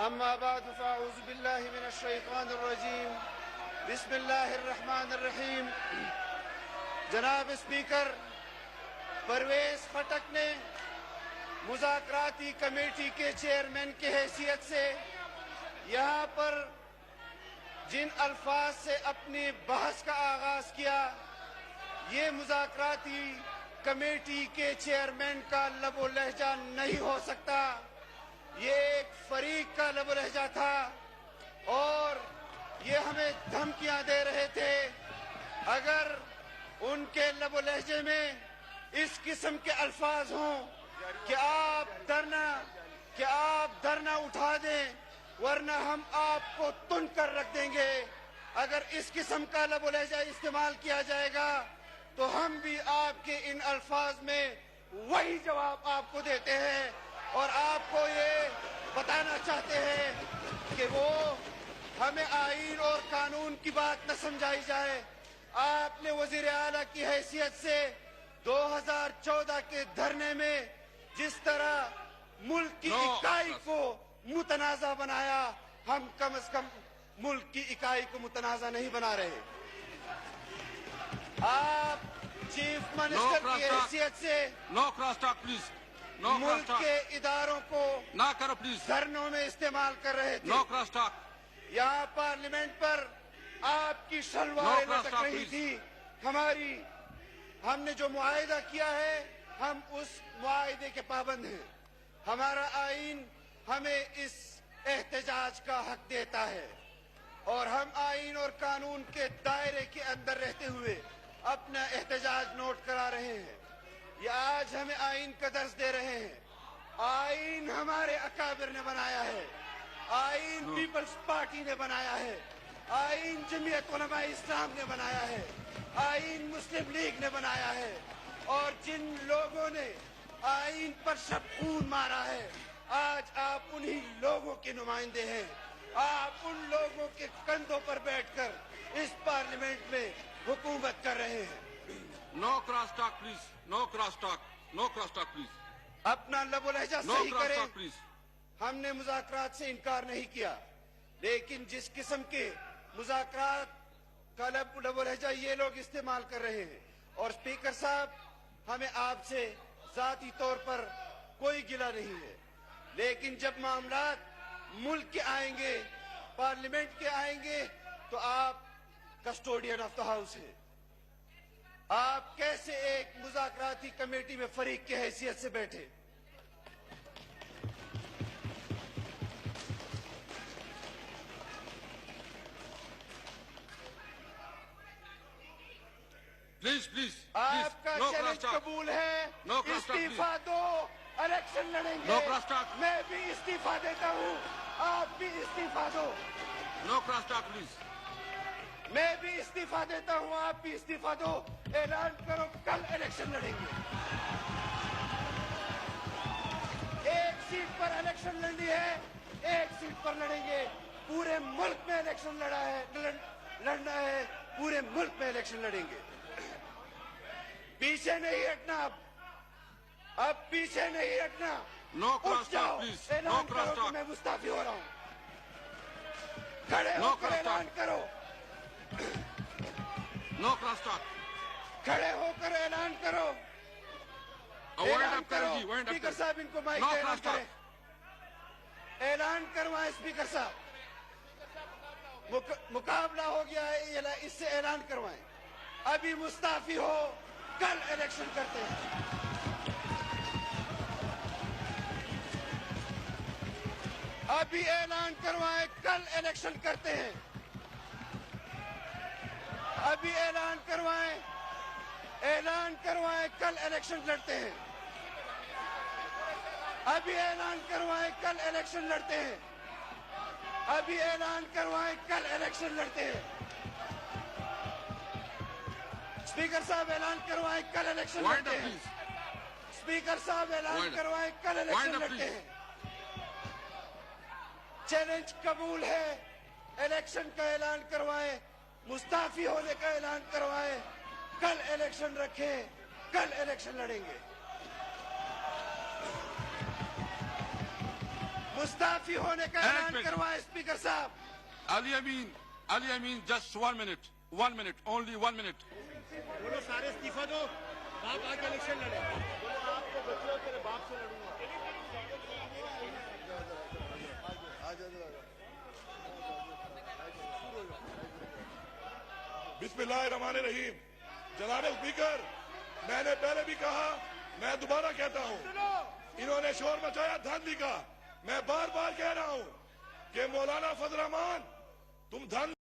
अम्मा बाद फ़अऊज़ु बिल्लाहि मिनश शैतानिर रजीम बिस्मिल्लाहिर रहमानिर रहीम। जनाब स्पीकर, परवेज खटक ने मुज़ाकराती कमेटी के चेयरमैन की हैसियत से यहाँ पर जिन अल्फाज से अपनी बहस का आगाज किया, ये मुज़ाकराती कमेटी के चेयरमैन का लबो लहजा नहीं हो सकता। ये एक फरीक का लबो लहजा था और ये हमें धमकियां दे रहे थे। अगर उनके लबो लहजे में इस किस्म के अल्फाज हों कि आप धरना उठा दें वरना हम आपको तुन कर रख देंगे, अगर इस किस्म का लबो लहजा इस्तेमाल किया जाएगा तो हम भी आपके इन अल्फाज में वही जवाब आपको देते हैं और आपको ये बताना चाहते हैं कि वो हमें आईन और कानून की बात न समझाई जाए। आपने वजीर आला की हैसियत से 2014 के धरने में जिस तरह मुल्क की इकाई को मुतनाज़ा बनाया, हम कम से कम मुल्क की इकाई को मुतनाज़ा नहीं बना रहे। आप चीफ मिनिस्टर की हैसियत से मुल्क के इदारों को ना करो प्लीज, धरनों में इस्तेमाल कर रहे थे। No cross talk. यहाँ पार्लियामेंट पर आपकी शलवारें लटक रही थी। हमने जो मुआहिदा किया है हम उस मुआहिदे के पाबंद हैं। हमारा आईन हमें इस एहतजाज का हक देता है और हम आईन और कानून के दायरे के अंदर रहते हुए अपना एहतजाज नोट करा रहे हैं। ये आज हमें आईन का दर्ज दे रहे हैं। आईन हमारे अकाबिर ने बनाया है, आईन पीपल्स पार्टी ने बनाया है, आईन जमीयत उलमा इस्लाम ने बनाया है, आईन मुस्लिम लीग ने बनाया है और जिन लोगों ने आईन पर शब खून मारा है आज आप उन्हीं लोगों के नुमाइंदे हैं। आप उन लोगों के कंधों पर बैठकर इस पार्लियामेंट में हुकूमत कर रहे हैं। No cross talk please, no cross talk, no cross talk please. अपना लबो लहजा नो सही क्रॉस करें। Talk please. हमने मुज़ाकरात से इनकार नहीं किया, लेकिन जिस किस्म के मुज़ाकरात का लबो लहजा ये लोग इस्तेमाल कर रहे हैं, और स्पीकर साहब हमें आपसे जाती तौर पर कोई गिला नहीं है, लेकिन जब मामलात मुल्क के आएंगे, पार्लियामेंट के आएंगे तो आप कस्टोडियन ऑफ द हाउस हैं। आप कैसे एक मुज़ाकराती कमेटी में फरीक की हैसियत से बैठे? प्लीज प्लीज आपका चैलेंज कबूल है। इस्तीफा दो, इलेक्शन लड़ेंगे। No cross talk. मैं भी इस्तीफा देता हूँ, आप भी इस्तीफा दो। No cross talk please. मैं भी इस्तीफा देता हूँ, आप भी इस्तीफा दो। ऐलान करो कल इलेक्शन लड़ेंगे। एक सीट पर इलेक्शन लड़नी है, एक सीट पर लड़ेंगे। पूरे मुल्क में इलेक्शन लड़ना है, पूरे मुल्क में इलेक्शन लड़ेंगे। पीछे नहीं हटना, अब पीछे नहीं हटना। No cross talk please, no ऐलान क्रॉस करो कि टॉक। मैं मुस्ताफी हो रहा हूँ। खड़े नो होकर क्रॉस ऐलान टॉक। करो, नो क्रॉस टॉक। खड़े होकर ऐलान करो। वाइंड अप करो जी, वाइंड अप स्पीकर साहब इनको माइक नो पे ऐलान क्रॉस टॉक। करें। ऐलान करवाएं स्पीकर साहब। मुकाबला हो गया है, इससे ऐलान करवाएं। अभी मुस्ताफी हो, कल इलेक्शन करते हैं। अभी ऐलान करवाएं, कल इलेक्शन करते हैं। अभी ऐलान करवाएं, कल इलेक्शन लड़ते हैं। अभी ऐलान करवाएं, कल इलेक्शन लड़ते हैं। अभी ऐलान करवाएं, कल इलेक्शन लड़ते हैं। स्पीकर साहब ऐलान करवाएं, कल इलेक्शन वाइंड लड़ते अप हैं। प्लीज। स्पीकर साहब ऐलान Wind up. करवाएं, कल इलेक्शन Wind up, लड़ते please. हैं। चैलेंज कबूल है। इलेक्शन का ऐलान करवाएं, मुस्ताफी होने का ऐलान करवाएं, कल इलेक्शन रखें, कल इलेक्शन लड़ेंगे। मुस्ताफी होने का ऐलान करवाएं स्पीकर साहब। Ali Amin, just 1 minute, only 1 minute. बोलो सारे इस्तीफा दो, बाप आके इलेक्शन लड़े। आपको बच्चों तेरे बाप से लड़ूंगा। बिस्मिल्लाहिर्रहमानिर्रहीम। जनाब स्पीकर, मैंने पहले भी कहा, मैं दोबारा कहता हूँ, इन्होंने शोर मचाया धांधली का। मैं बार बार कह रहा हूँ कि मौलाना फजल रहमान तुम धांधली